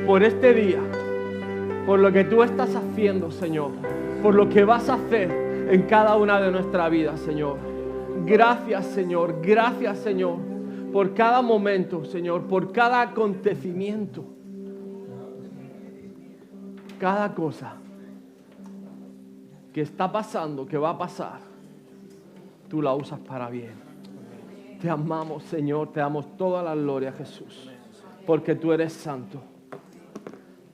por este día, por lo que tú estás haciendo, Señor, por lo que vas a hacer en cada una de nuestras vidas, Señor. Gracias, Señor, por cada momento, Señor, por cada acontecimiento, cada cosa que está pasando, que va a pasar, tú la usas para bien. Te amamos, Señor, te damos toda la gloria, Jesús, porque tú eres santo.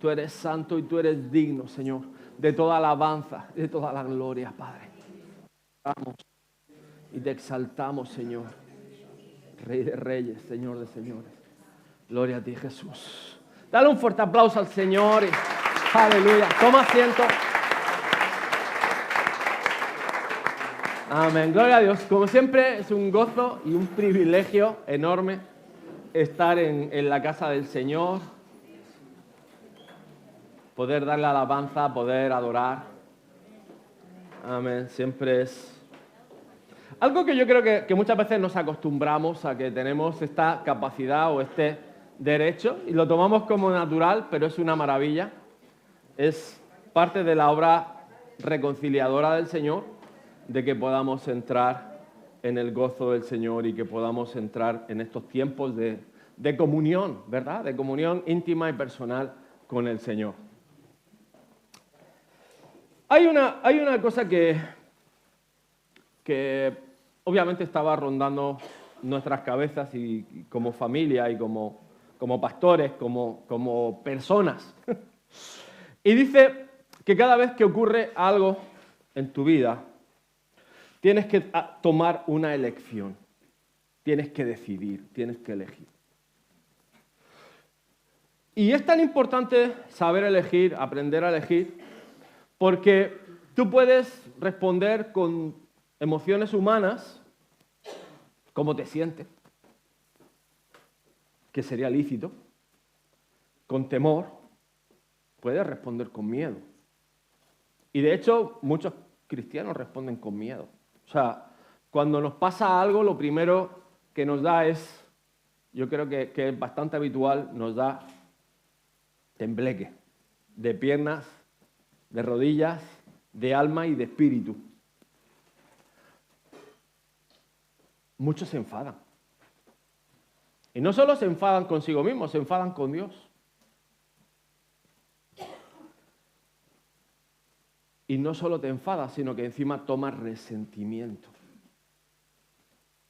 Tú eres santo y tú eres digno, Señor, de toda alabanza, de toda la gloria, Padre. Y te exaltamos, Señor, Rey de reyes, Señor de señores. Gloria a ti, Jesús. Dale un fuerte aplauso al Señor. Aleluya. Toma asiento. Amén. Gloria a Dios. Como siempre, es un gozo y un privilegio enorme estar en la casa del Señor. Poder darle alabanza, poder adorar. Amén. Siempre es algo que yo creo que muchas veces nos acostumbramos a que tenemos esta capacidad o este derecho y lo tomamos como natural, pero es una maravilla. Es parte de la obra reconciliadora del Señor, de que podamos entrar en el gozo del Señor y que podamos entrar en estos tiempos de comunión, ¿verdad? De comunión íntima y personal con el Señor. Hay una cosa que obviamente estaba rondando nuestras cabezas y como familia y como pastores, como personas. Y dice que cada vez que ocurre algo en tu vida, tienes que tomar una elección. Tienes que decidir, tienes que elegir. Y es tan importante saber elegir, aprender a elegir, porque tú puedes responder con emociones humanas, cómo te sientes, que sería lícito, con temor, puedes responder con miedo. Y de hecho, muchos cristianos responden con miedo. O sea, cuando nos pasa algo, lo primero que nos da es, yo creo que es bastante habitual, nos da tembleque de piernas, de rodillas, de alma y de espíritu. Muchos se enfadan. Y no solo se enfadan consigo mismos, se enfadan con Dios. Y no solo te enfadas, sino que encima tomas resentimiento.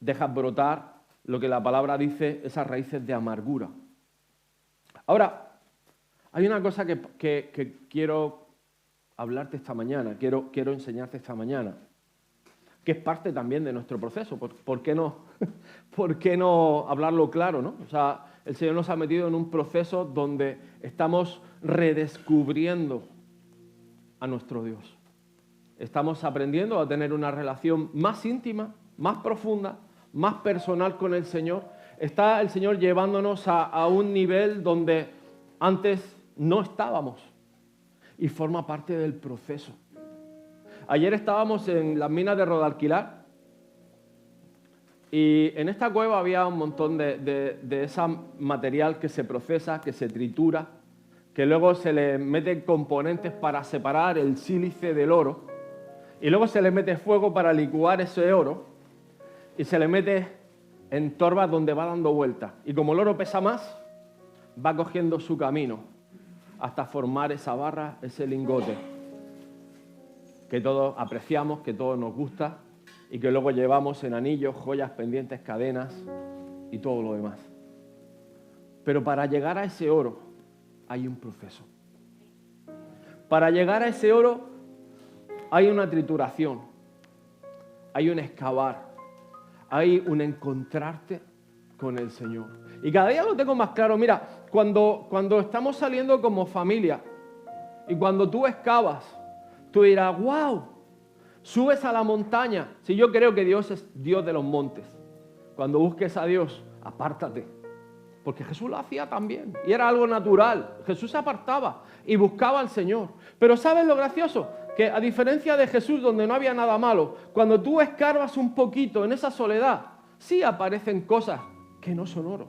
Dejas brotar lo que la palabra dice, esas raíces de amargura. Ahora, hay una cosa que quiero hablarte esta mañana, quiero enseñarte esta mañana, que es parte también de nuestro proceso. ¿Por qué no? ¿Por qué no hablarlo claro, no? O sea, el Señor nos ha metido en un proceso donde estamos redescubriendo a nuestro Dios. Estamos aprendiendo a tener una relación más íntima, más profunda, más personal con el Señor. Está el Señor llevándonos a un nivel donde antes no estábamos y forma parte del proceso. Ayer estábamos en las minas de Rodalquilar y en esta cueva había un montón de ese material que se procesa, que se tritura, que luego se le meten componentes para separar el sílice del oro y luego se le mete fuego para licuar ese oro y se le mete en torbas donde va dando vueltas. Y como el oro pesa más, va cogiendo su camino hasta formar esa barra, ese lingote que todos apreciamos, que todos nos gusta y que luego llevamos en anillos, joyas, pendientes, cadenas y todo lo demás. Pero para llegar a ese oro hay un proceso. Para llegar a ese oro hay una trituración, hay un excavar, hay un encontrarte con el Señor. Y cada día lo tengo más claro. Mira, cuando estamos saliendo como familia y cuando tú excavas, tú dirás, wow, subes a la montaña. Si yo creo que Dios es Dios de los montes. Cuando busques a Dios, apártate. Porque Jesús lo hacía también. Y era algo natural. Jesús se apartaba y buscaba al Señor. Pero ¿sabes lo gracioso? Que a diferencia de Jesús, donde no había nada malo, cuando tú escarbas un poquito en esa soledad, sí aparecen cosas que no son oro.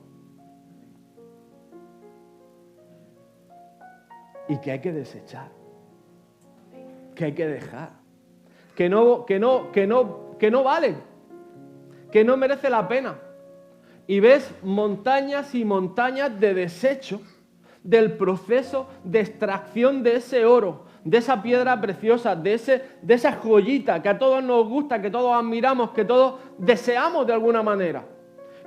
y que hay que desechar, que hay que dejar, que no valen, que no merece la pena. Y ves montañas y montañas de desecho del proceso de extracción de ese oro, de esa piedra preciosa, de esa joyita que a todos nos gusta, que todos admiramos, que todos deseamos de alguna manera.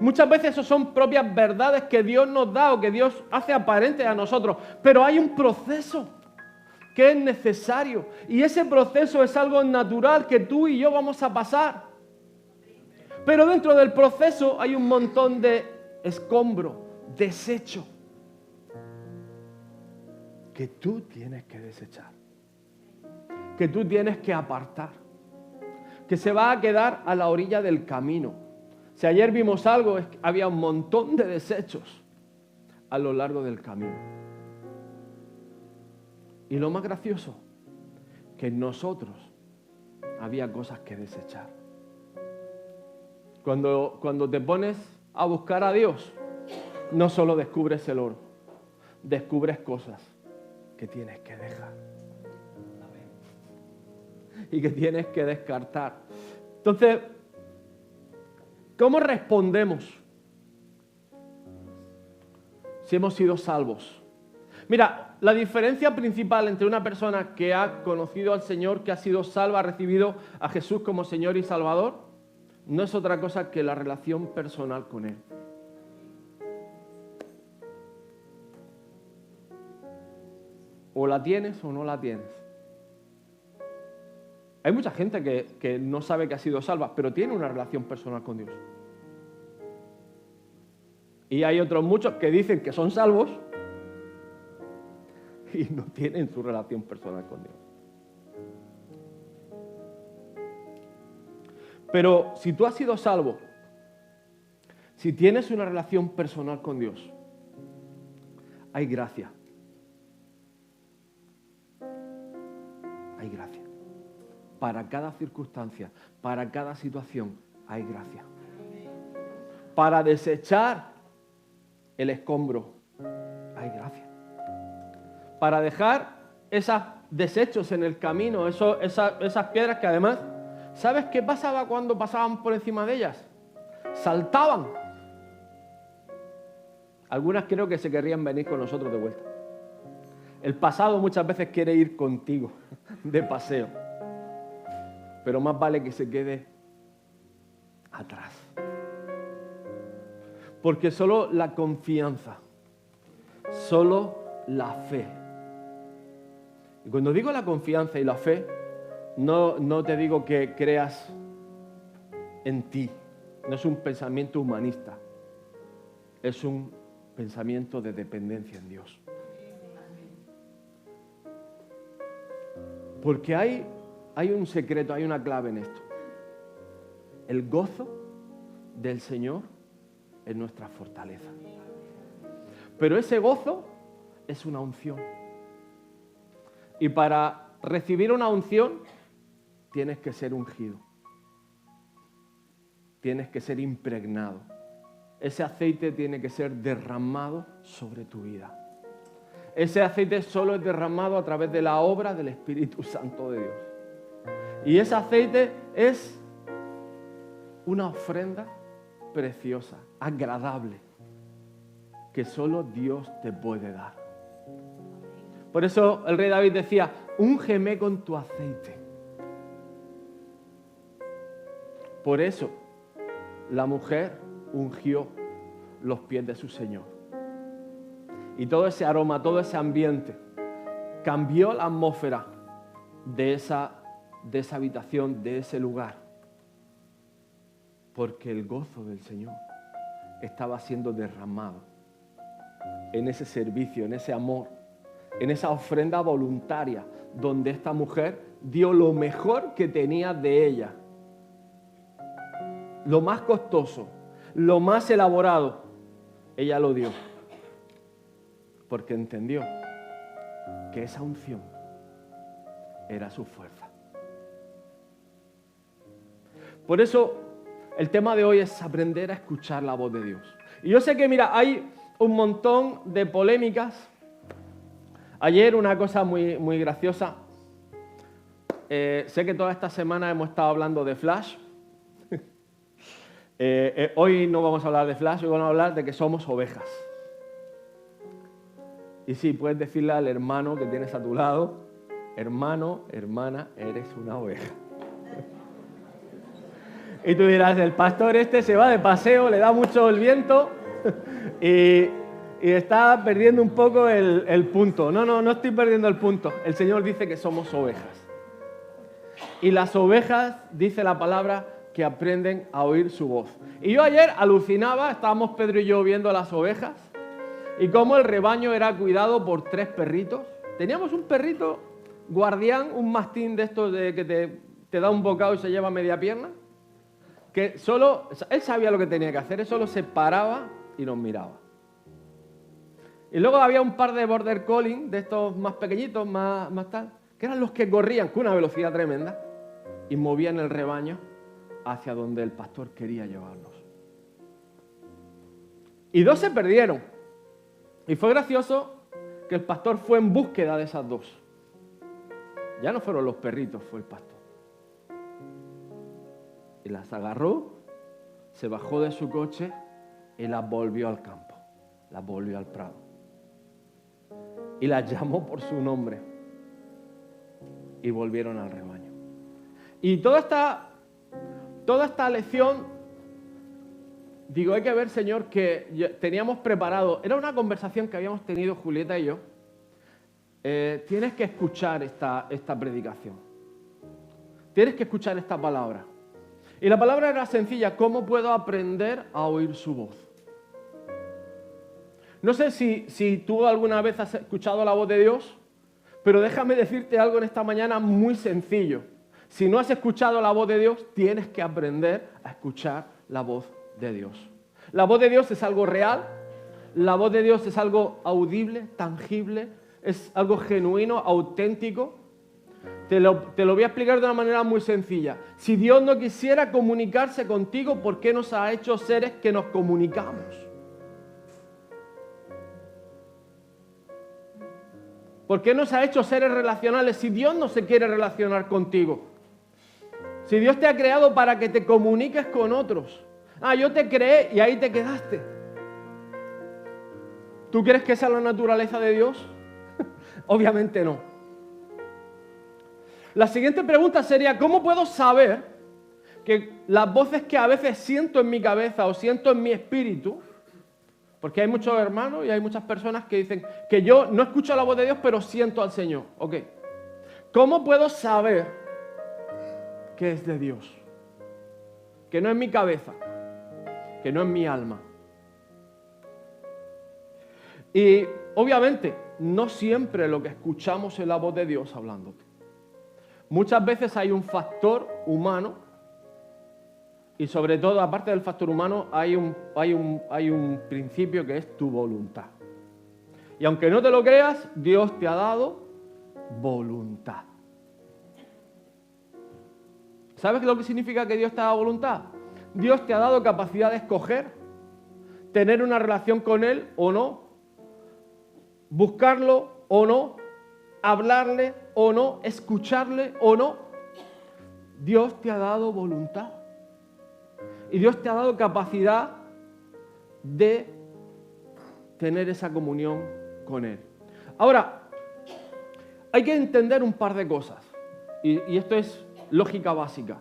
Muchas veces eso son propias verdades que Dios nos da o que Dios hace aparentes a nosotros, pero hay un proceso que es necesario y ese proceso es algo natural que tú y yo vamos a pasar. Pero dentro del proceso hay un montón de escombro, desecho, que tú tienes que desechar, que tú tienes que apartar, que se va a quedar a la orilla del camino. Si ayer vimos algo, es que había un montón de desechos a lo largo del camino. Y lo más gracioso, que en nosotros había cosas que desechar. Cuando te pones a buscar a Dios, no solo descubres el oro, descubres cosas que tienes que dejar y que tienes que descartar. Entonces, ¿cómo respondemos si hemos sido salvos? Mira, la diferencia principal entre una persona que ha conocido al Señor, que ha sido salva, ha recibido a Jesús como Señor y Salvador, no es otra cosa que la relación personal con Él. O la tienes o no la tienes. Hay mucha gente que no sabe que ha sido salva, pero tiene una relación personal con Dios. Y hay otros muchos que dicen que son salvos y no tienen su relación personal con Dios. Pero si tú has sido salvo, si tienes una relación personal con Dios, hay gracia. Hay gracia. Para cada circunstancia, para cada situación, hay gracia. Para desechar el escombro, hay gracia. Para dejar esos desechos en el camino, esas piedras que además, ¿sabes qué pasaba cuando pasaban por encima de ellas? Saltaban. Algunas creo que se querrían venir con nosotros de vuelta. El pasado muchas veces quiere ir contigo de paseo, pero más vale que se quede atrás. Porque solo la confianza, solo la fe. Y cuando digo la confianza y la fe, no te digo que creas en ti. No es un pensamiento humanista. Es un pensamiento de dependencia en Dios. Porque hay un secreto, hay una clave en esto. El gozo del Señor es nuestra fortaleza. Pero ese gozo es una unción. Y para recibir una unción tienes que ser ungido. Tienes que ser impregnado. Ese aceite tiene que ser derramado sobre tu vida. Ese aceite solo es derramado a través de la obra del Espíritu Santo de Dios. Y ese aceite es una ofrenda preciosa, agradable, que solo Dios te puede dar. Por eso el rey David decía, úngeme con tu aceite. Por eso la mujer ungió los pies de su Señor. Y todo ese aroma, todo ese ambiente cambió la atmósfera de esa habitación, de ese lugar. Porque el gozo del Señor estaba siendo derramado en ese servicio, en ese amor, en esa ofrenda voluntaria, donde esta mujer dio lo mejor que tenía de ella. Lo más costoso, lo más elaborado, ella lo dio. Porque entendió que esa unción era su fuerza. Por eso el tema de hoy es aprender a escuchar la voz de Dios. Y yo sé que, mira, hay un montón de polémicas, Ayer una cosa muy graciosa. Sé que toda esta semana hemos estado hablando de Flash. Hoy no vamos a hablar de Flash, hoy vamos a hablar de que somos ovejas. Y sí, puedes decirle al hermano que tienes a tu lado, hermano, hermana, eres una oveja. Y tú dirás, el pastor este se va de paseo, le da mucho el viento y está perdiendo un poco el punto. No estoy perdiendo el punto. El Señor dice que somos ovejas. Y las ovejas, dice la palabra, que aprenden a oír su voz. Y yo ayer alucinaba, estábamos Pedro y yo viendo las ovejas, y cómo el rebaño era cuidado por 3 perritos. Teníamos un perrito guardián, un mastín de estos de que te da un bocado y se lleva media pierna, que él sabía lo que tenía que hacer, él solo se paraba y nos miraba. Y luego había un par de border collie, de estos más pequeñitos, más tal, que eran los que corrían con una velocidad tremenda y movían el rebaño hacia donde el pastor quería llevarnos. Y 2 se perdieron. Y fue gracioso que el pastor fue en búsqueda de esas 2. Ya no fueron los perritos, fue el pastor. Y las agarró, se bajó de su coche y las volvió al campo, las volvió al prado. Y las llamó por su nombre y volvieron al rebaño. Y toda esta lección, digo, hay que ver, Señor, que teníamos preparado, era una conversación que habíamos tenido Julieta y yo. Tienes que escuchar esta predicación. Tienes que escuchar esta palabra. Y la palabra era sencilla, ¿cómo puedo aprender a oír su voz? No sé si tú alguna vez has escuchado la voz de Dios, pero déjame decirte algo en esta mañana muy sencillo. Si no has escuchado la voz de Dios, tienes que aprender a escuchar la voz de Dios. La voz de Dios es algo real, la voz de Dios es algo audible, tangible, es algo genuino, auténtico. Te lo voy a explicar de una manera muy sencilla. Si Dios no quisiera comunicarse contigo, ¿por qué nos ha hecho seres que nos comunicamos? ¿Por qué nos ha hecho seres relacionales si Dios no se quiere relacionar contigo? Si Dios te ha creado para que te comuniques con otros. Yo te creé y ahí te quedaste. ¿Tú crees que esa es la naturaleza de Dios? Obviamente no. La siguiente pregunta sería, ¿cómo puedo saber que las voces que a veces siento en mi cabeza o siento en mi espíritu, porque hay muchos hermanos y hay muchas personas que dicen que yo no escucho la voz de Dios, pero siento al Señor? Ok. ¿Cómo puedo saber que es de Dios? Que no es mi cabeza, que no es mi alma. Y obviamente, no siempre lo que escuchamos es la voz de Dios hablándote. Muchas veces hay un factor humano y sobre todo, aparte del factor humano, hay un principio que es tu voluntad. Y aunque no te lo creas, Dios te ha dado voluntad. ¿Sabes lo que significa que Dios te ha dado voluntad? Dios te ha dado capacidad de escoger, tener una relación con Él o no, buscarlo o no, hablarle o no, escucharle o no. Dios te ha dado voluntad. Y Dios te ha dado capacidad de tener esa comunión con Él. Ahora, hay que entender un par de cosas. Y esto es lógica básica.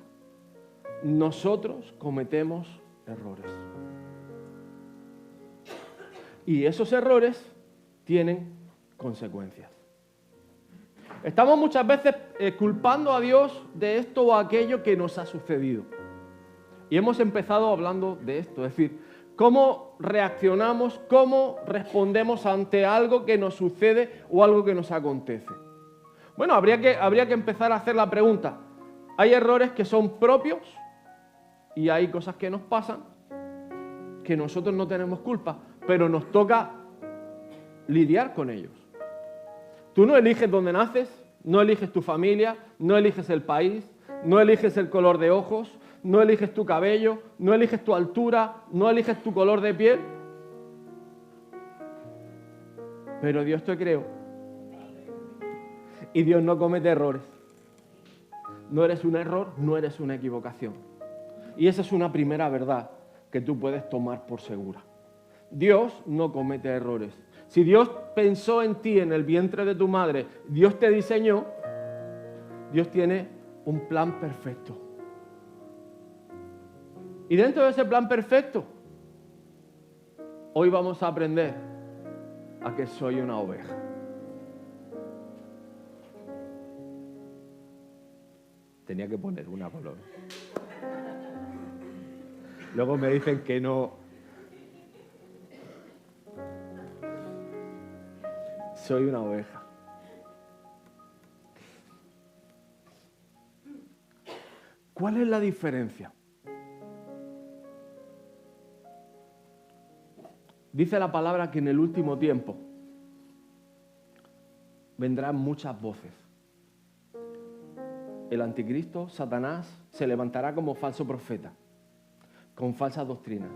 Nosotros cometemos errores. Y esos errores tienen consecuencias. Estamos muchas veces culpando a Dios de esto o aquello que nos ha sucedido. Y hemos empezado hablando de esto, es decir, cómo reaccionamos, cómo respondemos ante algo que nos sucede o algo que nos acontece. Bueno, habría que empezar a hacer la pregunta. Hay errores que son propios y hay cosas que nos pasan que nosotros no tenemos culpa, pero nos toca lidiar con ellos. Tú no eliges dónde naces, no eliges tu familia, no eliges el país, no eliges el color de ojos, no eliges tu cabello, no eliges tu altura, no eliges tu color de piel. Pero Dios te creó Y Dios no comete errores. No eres un error, no eres una equivocación. Y esa es una primera verdad que tú puedes tomar por segura. Dios no comete errores. Si Dios pensó en ti en el vientre de tu madre, Dios te diseñó, Dios tiene un plan perfecto. Y dentro de ese plan perfecto, hoy vamos a aprender a que soy una oveja. Tenía que poner una palabra. Luego me dicen que no. Soy una oveja. ¿Cuál es la diferencia? Dice la palabra que en el último tiempo vendrán muchas voces. El anticristo, Satanás, se levantará como falso profeta, con falsas doctrinas.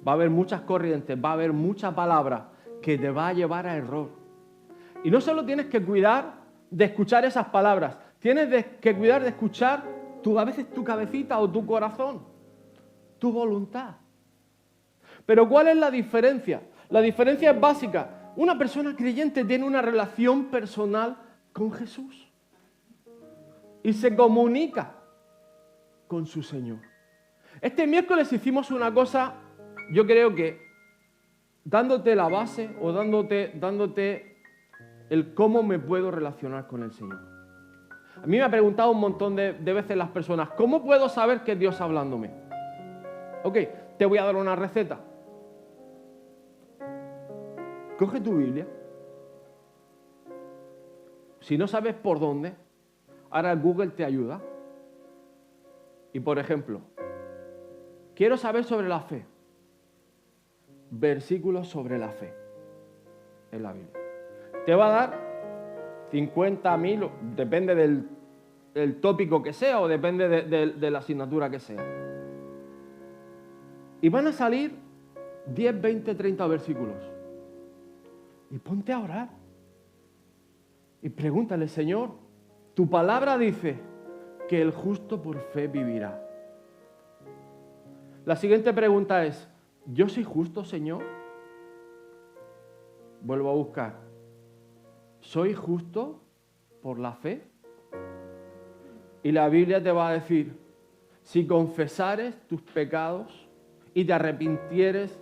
Va a haber muchas corrientes, va a haber mucha palabra que te va a llevar a error. Y no solo tienes que cuidar de escuchar esas palabras, tienes que cuidar de escuchar a veces tu cabecita o tu corazón, tu voluntad. Pero ¿cuál es la diferencia? La diferencia es básica. Una persona creyente tiene una relación personal con Jesús y se comunica con su Señor. Este miércoles hicimos una cosa, yo creo que dándote la base o dándote el cómo me puedo relacionar con el Señor. A mí me ha preguntado un montón de veces las personas, ¿cómo puedo saber que es Dios hablándome? Ok, te voy a dar una receta. Coge tu Biblia. Si no sabes por dónde, ahora Google te ayuda. Y por ejemplo, quiero saber sobre la fe. Versículos sobre la fe en la Biblia. Te va a dar 50.000, depende del tópico que sea o depende de la asignatura que sea. Y van a salir 10, 20, 30 versículos. Y ponte a orar. Y pregúntale, Señor, tu palabra dice que el justo por fe vivirá. La siguiente pregunta es, ¿yo soy justo, Señor? Vuelvo a buscar. ¿Soy justo por la fe? Y la Biblia te va a decir, si confesares tus pecados y te arrepintieres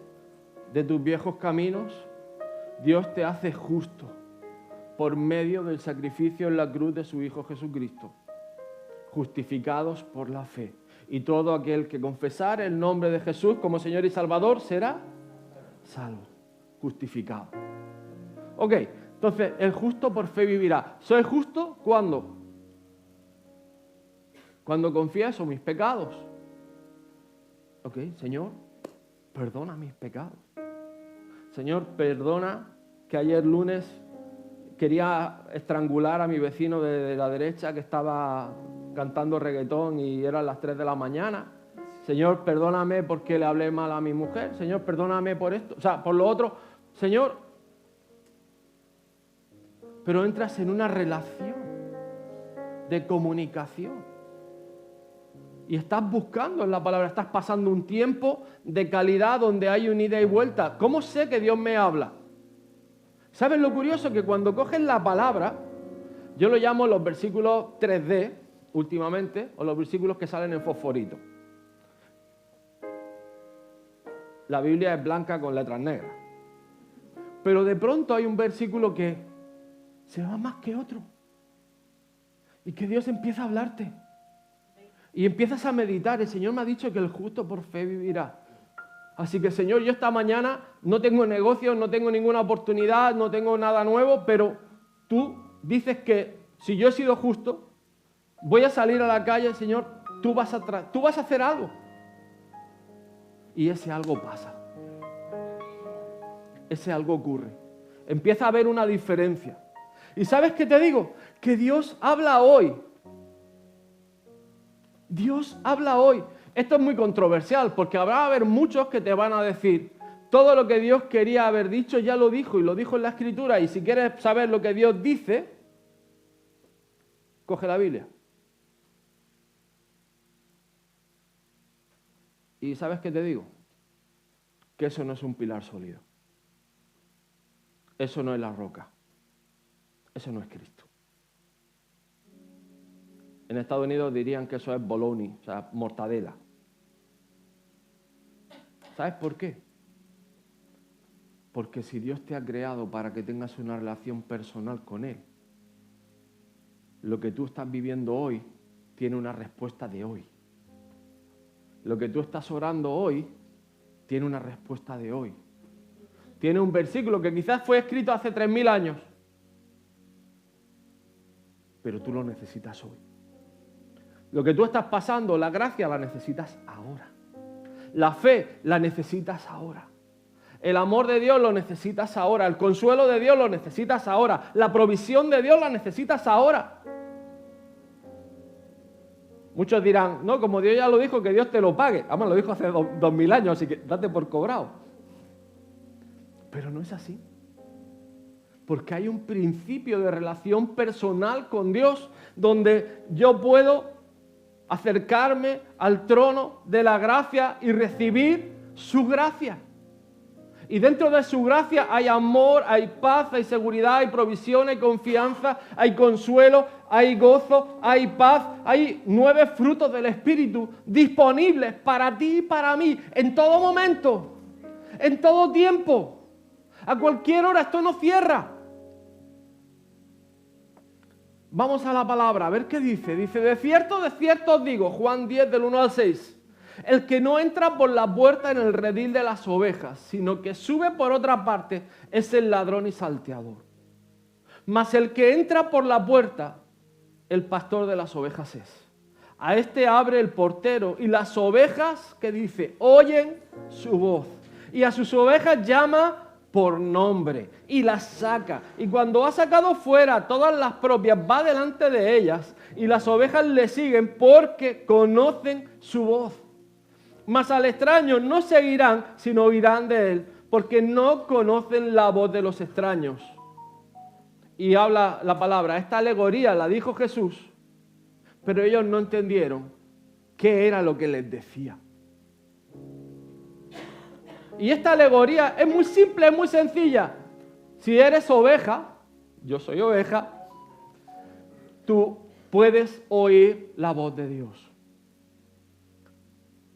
de tus viejos caminos, Dios te hace justo por medio del sacrificio en la cruz de su Hijo Jesucristo, justificados por la fe. Y todo aquel que confesare el nombre de Jesús como Señor y Salvador será salvo, justificado. Ok, entonces el justo por fe vivirá. ¿Soy justo? ¿Cuándo? Cuando confieso mis pecados. Ok, Señor, perdona mis pecados. Señor, perdona que ayer lunes quería estrangular a mi vecino de la derecha que estaba cantando reggaetón y eran las 3 de la mañana. Señor, perdóname porque le hablé mal a mi mujer. Señor, perdóname por esto. O sea, por lo otro. Señor, pero entras en una relación de comunicación. Y estás buscando en la palabra, estás pasando un tiempo de calidad donde hay un ida y vuelta. ¿Cómo sé que Dios me habla? ¿Sabes lo curioso? Que cuando coges la palabra, yo lo llamo los versículos 3D últimamente, o los versículos que salen en fosforito. La Biblia es blanca con letras negras. Pero de pronto hay un versículo que se va más que otro. Y que Dios empieza a hablarte. Y empiezas a meditar. El Señor me ha dicho que el justo por fe vivirá. Así que, Señor, yo esta mañana no tengo negocios, no tengo ninguna oportunidad, no tengo nada nuevo, pero tú dices que si yo he sido justo, voy a salir a la calle, Señor, tú vas a hacer algo. Y ese algo pasa. Ese algo ocurre. Empieza a haber una diferencia. ¿Y sabes qué te digo? Que Dios habla hoy. Dios habla hoy. Esto es muy controversial porque habrá haber muchos que te van a decir todo lo que Dios quería haber dicho ya lo dijo y lo dijo en la Escritura, y si quieres saber lo que Dios dice, Coge la Biblia. ¿Y sabes qué te digo? Que eso no es un pilar sólido. Eso no es la roca. Eso no es Cristo. En Estados Unidos dirían que eso es bologna, o sea, mortadela. ¿Sabes por qué? Porque si Dios te ha creado para que tengas una relación personal con Él, lo que tú estás viviendo hoy tiene una respuesta de hoy. Lo que tú estás orando hoy tiene una respuesta de hoy. Tiene un versículo que quizás fue escrito hace 3000 años, pero tú lo necesitas hoy. Lo que tú estás pasando, la gracia la necesitas ahora. La fe la necesitas ahora. El amor de Dios lo necesitas ahora. El consuelo de Dios lo necesitas ahora. La provisión de Dios la necesitas ahora. Muchos dirán, no, como Dios ya lo dijo, que Dios te lo pague. Además, lo dijo hace 2000 años, así que date por cobrado. Pero no es así. Porque hay un principio de relación personal con Dios donde yo puedo acercarme al trono de la gracia y recibir su gracia. Y dentro de su gracia hay amor, hay paz, hay seguridad, hay provisión, hay confianza, hay consuelo, hay gozo, hay paz. Hay 9 frutos del Espíritu disponibles para ti y para mí en todo momento, en todo tiempo. A cualquier hora, esto no cierra. Vamos a la palabra, a ver qué dice. Dice, de cierto os digo, Juan 10, del 1 al 6. El que no entra por la puerta en el redil de las ovejas, sino que sube por otra parte, es el ladrón y salteador. Mas el que entra por la puerta, el pastor de las ovejas es. A este abre el portero, y las ovejas, que dice, oyen su voz. Y a sus ovejas llama por nombre, y las saca. Y cuando ha sacado fuera todas las propias, va delante de ellas, y las ovejas le siguen porque conocen su voz. Mas al extraño no seguirán, sino oirán de él, porque no conocen la voz de los extraños. Y habla la palabra, esta alegoría la dijo Jesús, pero ellos no entendieron qué era lo que les decía. Y esta alegoría es muy simple, es muy sencilla. Si eres oveja, yo soy oveja, tú puedes oír la voz de Dios.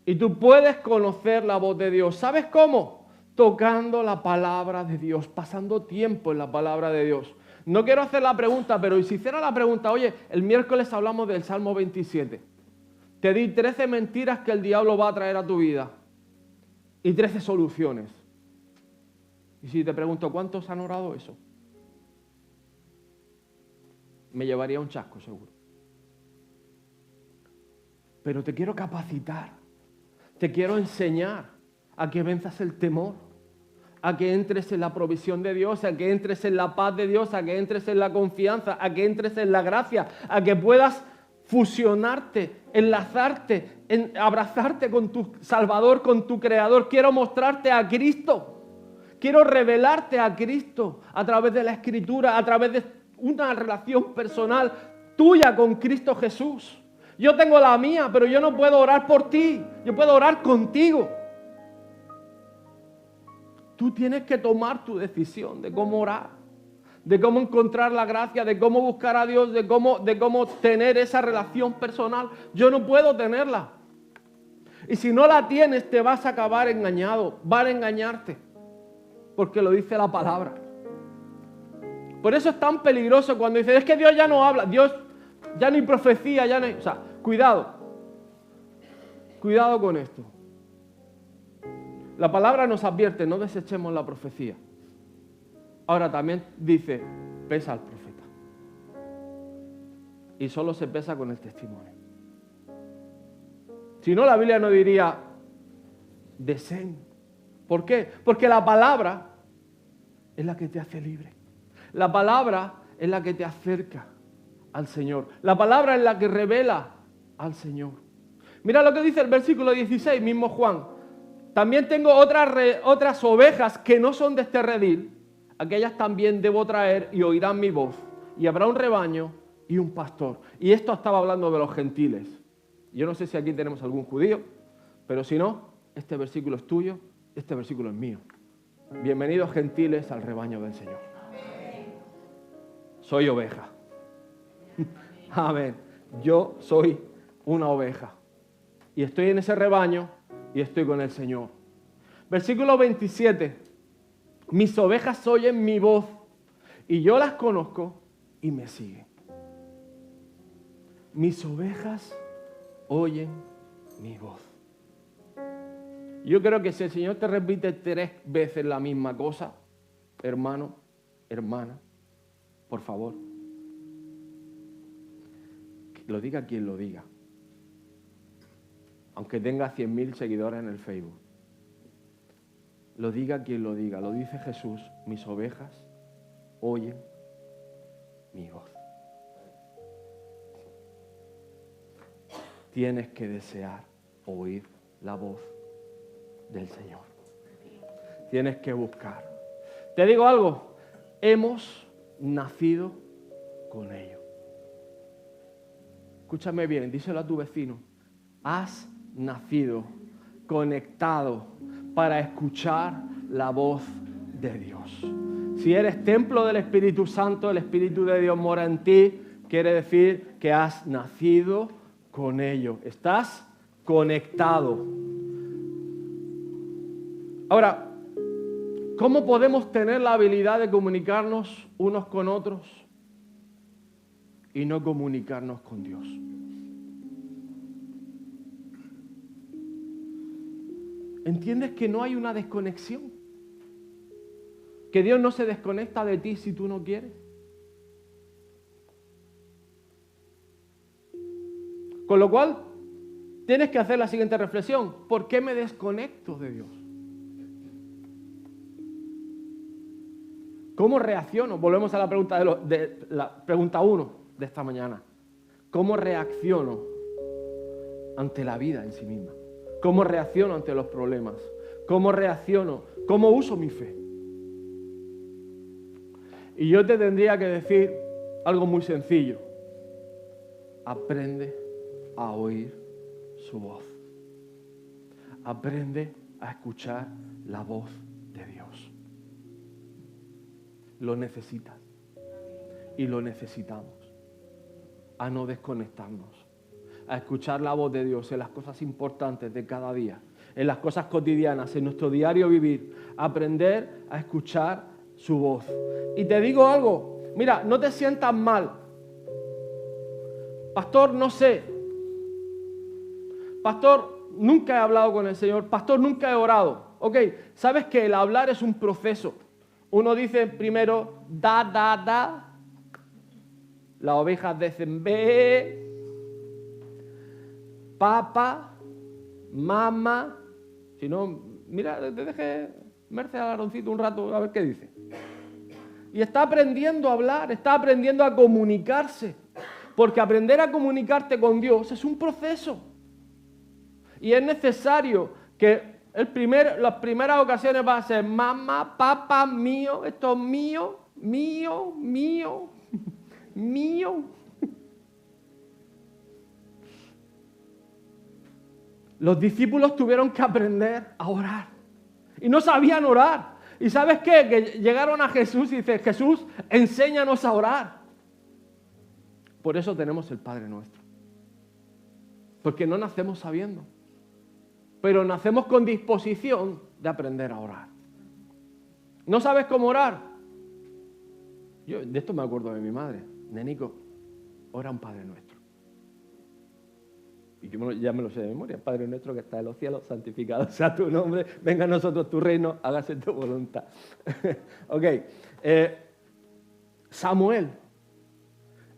Y tú puedes conocer la voz de Dios. ¿Sabes cómo? Tocando la palabra de Dios, pasando tiempo en la palabra de Dios. No quiero hacer la pregunta, pero si hiciera la pregunta, oye, el miércoles hablamos del Salmo 27. Te di 13 mentiras que el diablo va a traer a tu vida. Y 13 soluciones. Y si te pregunto, ¿cuántos han orado eso? Me llevaría un chasco, seguro. Pero te quiero capacitar. Te quiero enseñar a que venzas el temor, a que entres en la provisión de Dios, a que entres en la paz de Dios, a que entres en la confianza, a que entres en la gracia, a que puedas fusionarte, enlazarte, abrazarte con tu Salvador, con tu Creador. Quiero mostrarte a Cristo. Quiero revelarte a Cristo a través de la Escritura, a través de una relación personal tuya con Cristo Jesús. Yo tengo la mía, pero yo no puedo orar por ti. Yo puedo orar contigo. Tú tienes que tomar tu decisión de cómo orar, de cómo encontrar la gracia, de cómo buscar a Dios, de cómo tener esa relación personal. Yo no puedo tenerla. Y si no la tienes, te vas a acabar engañado. Van a engañarte. Porque lo dice la palabra. Por eso es tan peligroso cuando dices, es que Dios ya no habla. Dios ya no hay profecía, ya no hay... O sea, cuidado. Cuidado con esto. La palabra nos advierte, no desechemos la profecía. Ahora también dice, pesa al profeta. Y solo se pesa con el testimonio. Si no, la Biblia no diría, deseen. ¿Por qué? Porque la palabra es la que te hace libre. La palabra es la que te acerca al Señor. La palabra es la que revela al Señor. Mira lo que dice el versículo 16, mismo Juan. También tengo otras ovejas que no son de este redil. Aquellas también debo traer y oirán mi voz. Y habrá un rebaño y un pastor. Y esto estaba hablando de los gentiles. Yo no sé si aquí tenemos algún judío, pero si no, este versículo es tuyo, este versículo es mío. Bienvenidos gentiles al rebaño del Señor. Soy oveja. Amén. Yo soy una oveja. Y estoy en ese rebaño y estoy con el Señor. Versículo 27. Mis ovejas oyen mi voz y yo las conozco y me siguen. Mis ovejas oyen mi voz. Yo creo que si el Señor te repite 3 veces la misma cosa, hermano, hermana, por favor, que lo diga quien lo diga. Aunque tenga 100.000 seguidores en el Facebook. Lo diga quien lo diga. Lo dice Jesús. Mis ovejas oyen mi voz. Tienes que desear oír la voz del Señor. Tienes que buscar. Te digo algo. Hemos nacido con ello. Escúchame bien. Díselo a tu vecino. Has nacido conectado para escuchar la voz de Dios. Si eres templo del Espíritu Santo, el Espíritu de Dios mora en ti, quiere decir que has nacido con ello. Estás conectado. Ahora, ¿cómo podemos tener la habilidad de comunicarnos unos con otros y no comunicarnos con Dios? ¿Entiendes que no hay una desconexión? Que Dios no se desconecta de ti si tú no quieres. Con lo cual, tienes que hacer la siguiente reflexión. ¿Por qué me desconecto de Dios? ¿Cómo reacciono? Volvemos a la pregunta la pregunta 1 de esta mañana. ¿Cómo reacciono ante la vida en sí misma? ¿Cómo reacciono ante los problemas? ¿Cómo reacciono? ¿Cómo uso mi fe? Y yo te tendría que decir algo muy sencillo. Aprende a oír su voz. Aprende a escuchar la voz de Dios. Lo necesitas. Y lo necesitamos. A no desconectarnos. A escuchar la voz de Dios en las cosas importantes de cada día, en las cosas cotidianas, en nuestro diario vivir, aprender a escuchar su voz. Y te digo algo, mira, no te sientas mal. Pastor, no sé. Pastor, nunca he hablado con el Señor. Pastor, nunca he orado. Ok, sabes que el hablar es un proceso. Uno dice primero, da. Las ovejas dicen, ve. Papá, mamá, si no, mira, te deje Merce al Aaroncito un rato a ver qué dice. Y está aprendiendo a hablar, está aprendiendo a comunicarse, porque aprender a comunicarte con Dios es un proceso. Y es necesario que las primeras ocasiones va a ser mamá, papá, mío, esto es mío, mío. Los discípulos tuvieron que aprender a orar. Y no sabían orar. ¿Y sabes qué? Que llegaron a Jesús y dicen, Jesús, enséñanos a orar. Por eso tenemos el Padre Nuestro. Porque no nacemos sabiendo. Pero nacemos con disposición de aprender a orar. ¿No sabes cómo orar? Yo de esto me acuerdo de mi madre. Nenico, ora un Padre Nuestro. Y yo ya me lo sé de memoria. Padre nuestro que está en los cielos, santificado sea tu nombre, venga a nosotros tu reino, hágase tu voluntad. Ok. Samuel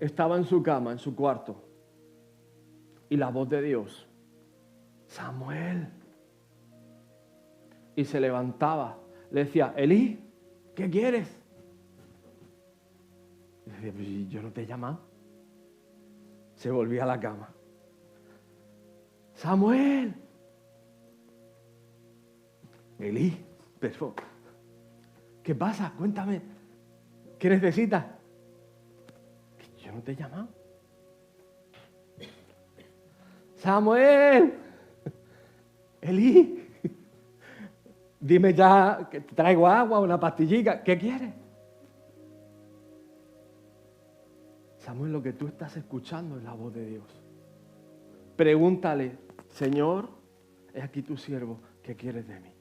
estaba en su cama, en su cuarto, y la voz de Dios, Samuel, y se levantaba, le decía, Elí, ¿qué quieres? Y decía, pues yo no te he llamado. Se volvía a la cama. Samuel. Elí, pero ¿qué pasa? Cuéntame. ¿Qué necesitas? yo no te he llamado. Samuel, Elí, dime ya que te traigo agua, una pastillita, ¿qué quieres? Samuel, lo que tú estás escuchando es la voz de Dios. Pregúntale, Señor, he aquí tu siervo, ¿qué quieres de mí?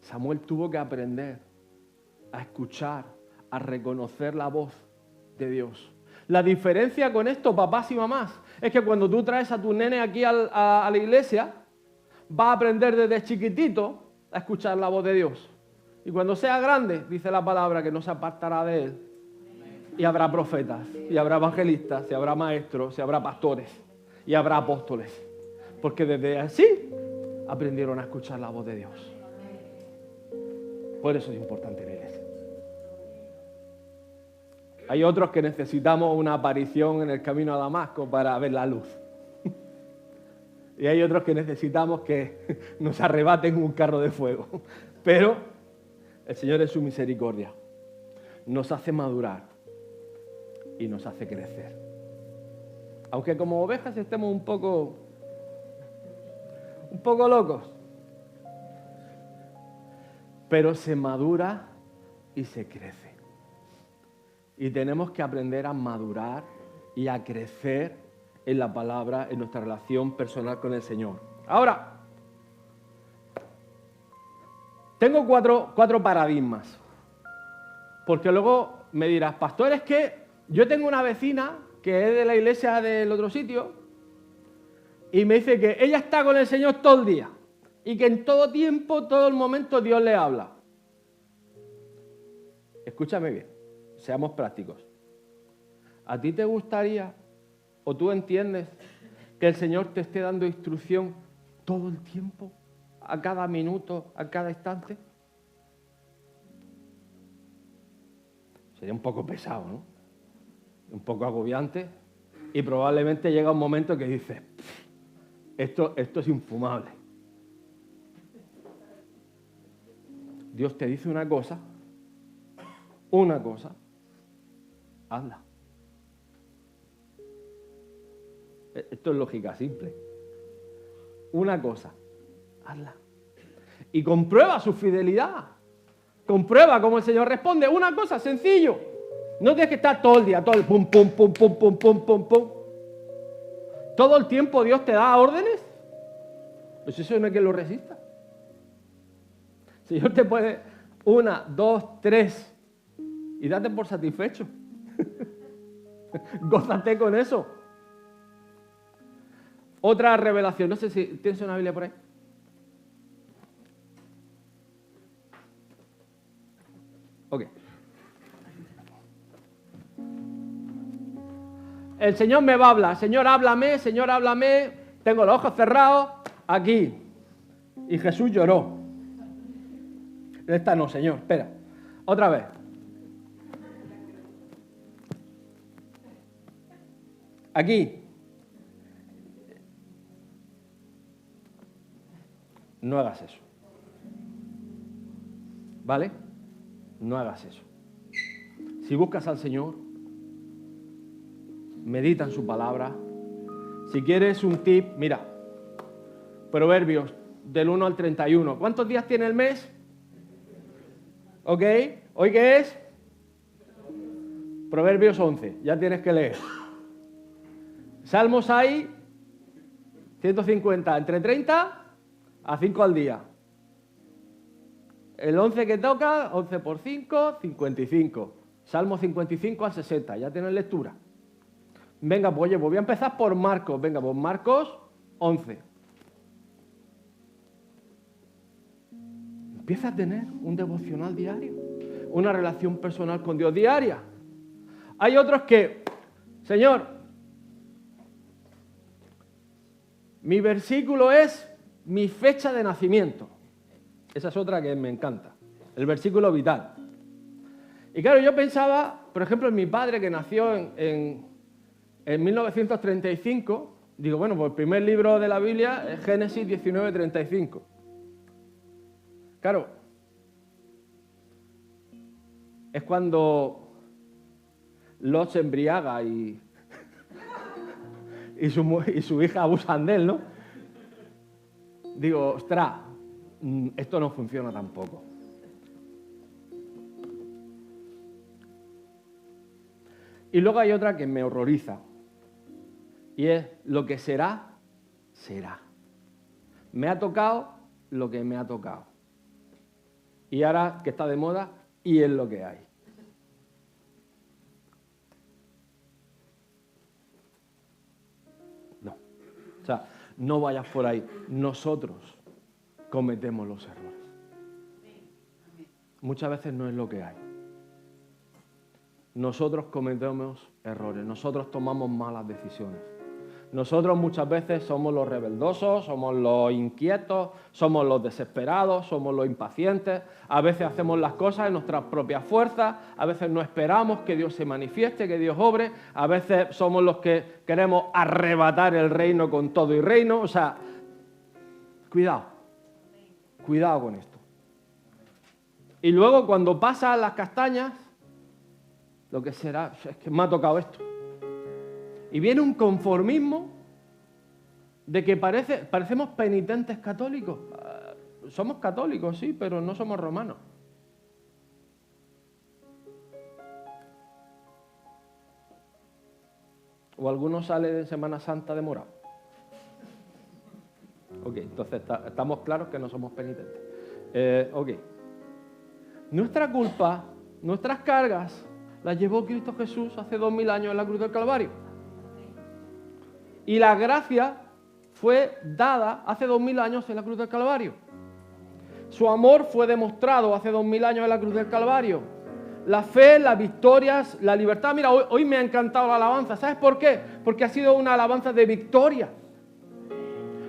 Samuel tuvo que aprender a escuchar, a reconocer la voz de Dios. La diferencia con esto, papás y mamás, es que cuando tú traes a tu nene aquí a la iglesia, va a aprender desde chiquitito a escuchar la voz de Dios. Y cuando sea grande, dice la palabra que no se apartará de él. Y habrá profetas, y habrá evangelistas, y habrá maestros, y habrá pastores, y habrá apóstoles. Porque desde así aprendieron a escuchar la voz de Dios. Por eso es importante la iglesia. Hay otros que necesitamos una aparición en el camino a Damasco para ver la luz. Y hay otros que necesitamos que nos arrebaten un carro de fuego. Pero el Señor en su misericordia nos hace madurar y nos hace crecer. Aunque como ovejas estemos un poco locos. Pero se madura y se crece. Y tenemos que aprender a madurar y a crecer en la palabra, en nuestra relación personal con el Señor. Ahora, tengo cuatro paradigmas. Porque luego me dirás, pastor, es que yo tengo una vecina que es de la iglesia del otro sitio y me dice que ella está con el Señor todo el día y que en todo tiempo, todo el momento Dios le habla. Escúchame bien, seamos prácticos. ¿A ti te gustaría o tú entiendes que el Señor te esté dando instrucción todo el tiempo, a cada minuto, a cada instante? Sería un poco pesado, ¿no? Un poco agobiante y probablemente llega un momento que dices, esto es infumable. Dios te dice una cosa, hazla. Esto es lógica simple. Una cosa, hazla. Y comprueba su fidelidad. Comprueba cómo el Señor responde. Una cosa, sencillo. No tienes que estar todo el día, todo el pum, pum, pum, pum, pum, pum, pum, pum. Todo el tiempo Dios te da órdenes. Pues eso no hay quien lo resista. El Señor te puede 1, 2, 3 y date por satisfecho. Gózate con eso. Otra revelación. No sé si tienes una Biblia por ahí. Ok. El Señor me va a hablar. Señor, háblame, Señor, háblame. Tengo los ojos cerrados aquí. Y Jesús lloró. Esta no, Señor, espera. Otra vez. Aquí. No hagas eso. ¿Vale? No hagas eso. Si buscas al Señor, medita en su palabra. Si quieres un tip, mira, Proverbios del 1 al 31. ¿Cuántos días tiene el mes? ¿Ok? ¿Hoy qué es? Proverbios 11. Ya tienes que leer. Salmos hay 150, entre 30 a 5 al día. El 11 que toca, 11 por 5, 55. Salmo 55 al 60, ya tienes lectura. Venga, pues oye, pues voy a empezar por Marcos. Venga, pues Marcos 11. Empieza a tener un devocional diario, una relación personal con Dios diaria. Hay otros que, Señor, mi versículo es mi fecha de nacimiento. Esa es otra que me encanta, el versículo vital. Y claro, yo pensaba, por ejemplo, en mi padre que nació en 1935, digo, bueno, pues el primer libro de la Biblia es Génesis 19:35. Claro, es cuando Lot se embriaga y su hija abusan de él, ¿no? Digo, ostras, esto no funciona tampoco. Y luego hay otra que me horroriza, y es lo que será, será. Me ha tocado lo que me ha tocado. Y ahora que está de moda, y es lo que hay. No. O sea, no vayas por ahí. Nosotros cometemos los errores. Muchas veces no es lo que hay. Nosotros cometemos errores. Nosotros tomamos malas decisiones. Nosotros muchas veces somos los rebeldosos, somos los inquietos, somos los desesperados, somos los impacientes. A veces hacemos las cosas en nuestras propias fuerzas, a veces no esperamos que Dios se manifieste, que Dios obre, a veces somos los que queremos arrebatar el reino con todo y reino. O sea, cuidado con esto. Y luego cuando pasan las castañas, lo que será es que me ha tocado esto. Y viene un conformismo de que parecemos penitentes católicos. Somos católicos, sí, pero no somos romanos. ¿O alguno sale de Semana Santa de morado? Ok, entonces estamos claros que no somos penitentes. Ok. Nuestra culpa, nuestras cargas, las llevó Cristo Jesús hace 2000 años en la cruz del Calvario. Y la gracia fue dada hace 2000 años en la cruz del Calvario. Su amor fue demostrado hace 2000 años en la cruz del Calvario. La fe, las victorias, la libertad. Mira, hoy me ha encantado la alabanza. ¿Sabes por qué? Porque ha sido una alabanza de victoria.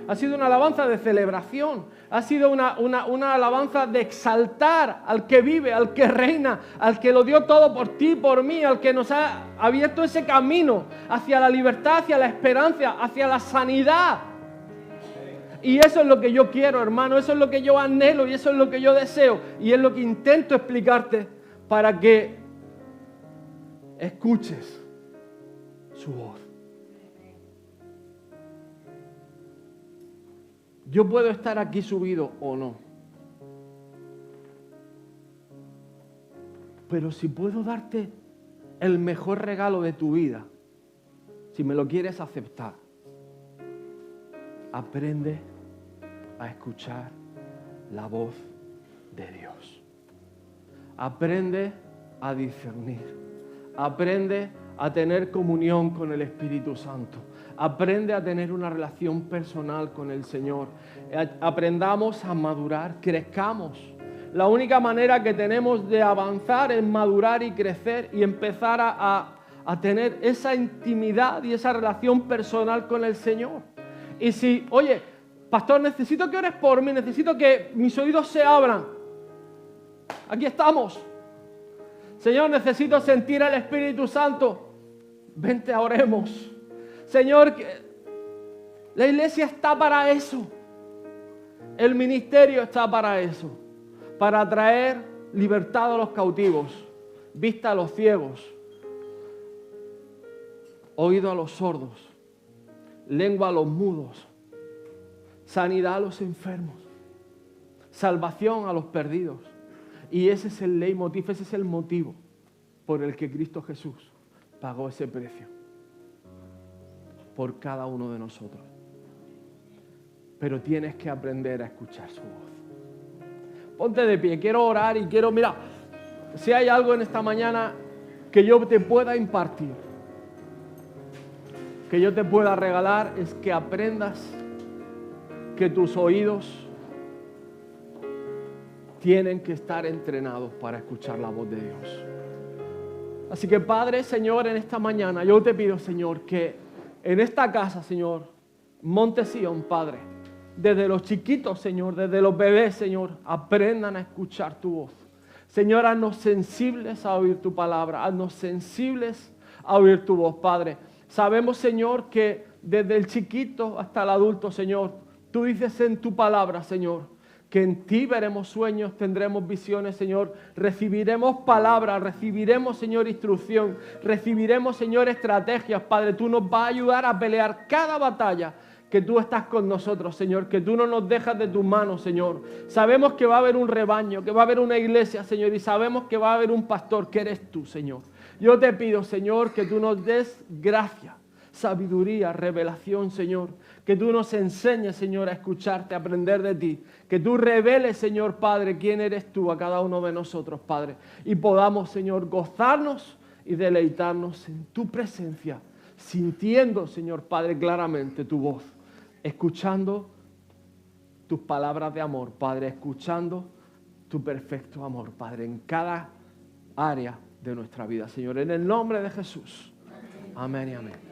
Ha sido una alabanza de celebración. Ha sido una alabanza de exaltar al que vive, al que reina, al que lo dio todo por ti, por mí, al que nos ha abierto ese camino hacia la libertad, hacia la esperanza, hacia la sanidad. Y eso es lo que yo quiero, hermano. Eso es lo que yo anhelo y eso es lo que yo deseo. Y es lo que intento explicarte para que escuches su voz. Yo puedo estar aquí subido o no. Pero si puedo darte el mejor regalo de tu vida, si me lo quieres aceptar, aprende a escuchar la voz de Dios. Aprende a discernir. Aprende a tener comunión con el Espíritu Santo. Aprende a tener una relación personal con el Señor. Aprendamos a madurar, crezcamos. La única manera que tenemos de avanzar es madurar y crecer y empezar a tener esa intimidad y esa relación personal con el Señor. Y si, oye, pastor, necesito que ores por mí, necesito que mis oídos se abran. Aquí estamos. Señor, necesito sentir al Espíritu Santo. Vente, oremos. Señor, la iglesia está para eso. El ministerio está para eso. Para traer libertad a los cautivos, vista a los ciegos, oído a los sordos, lengua a los mudos, sanidad a los enfermos, salvación a los perdidos. Y ese es el leitmotiv, ese es el motivo por el que Cristo Jesús pagó ese precio por cada uno de nosotros. Pero tienes que aprender a escuchar su voz. Ponte de pie, quiero orar y quiero, mira, si hay algo en esta mañana que yo te pueda impartir, que yo te pueda regalar, es que aprendas que tus oídos tienen que estar entrenados para escuchar la voz de Dios. Así que Padre, Señor, en esta mañana yo te pido, Señor, que en esta casa, Señor, Monte Sión, Padre, desde los chiquitos, Señor, desde los bebés, Señor, aprendan a escuchar tu voz. Señor, haznos sensibles a oír tu palabra, haznos sensibles a oír tu voz, Padre. Sabemos, Señor, que desde el chiquito hasta el adulto, Señor, tú dices en tu palabra, Señor, que en ti veremos sueños, tendremos visiones, Señor, recibiremos palabras, recibiremos, Señor, instrucción, recibiremos, Señor, estrategias, Padre. Tú nos vas a ayudar a pelear cada batalla, que tú estás con nosotros, Señor, que tú no nos dejas de tus manos, Señor. Sabemos que va a haber un rebaño, que va a haber una iglesia, Señor, y sabemos que va a haber un pastor, que eres tú, Señor. Yo te pido, Señor, que tú nos des gracia, sabiduría, revelación, Señor. Que tú nos enseñes, Señor, a escucharte, a aprender de ti. Que tú reveles, Señor Padre, quién eres tú a cada uno de nosotros, Padre. Y podamos, Señor, gozarnos y deleitarnos en tu presencia, sintiendo, Señor Padre, claramente tu voz, escuchando tus palabras de amor, Padre, escuchando tu perfecto amor, Padre, en cada área de nuestra vida, Señor, en el nombre de Jesús. Amén y amén.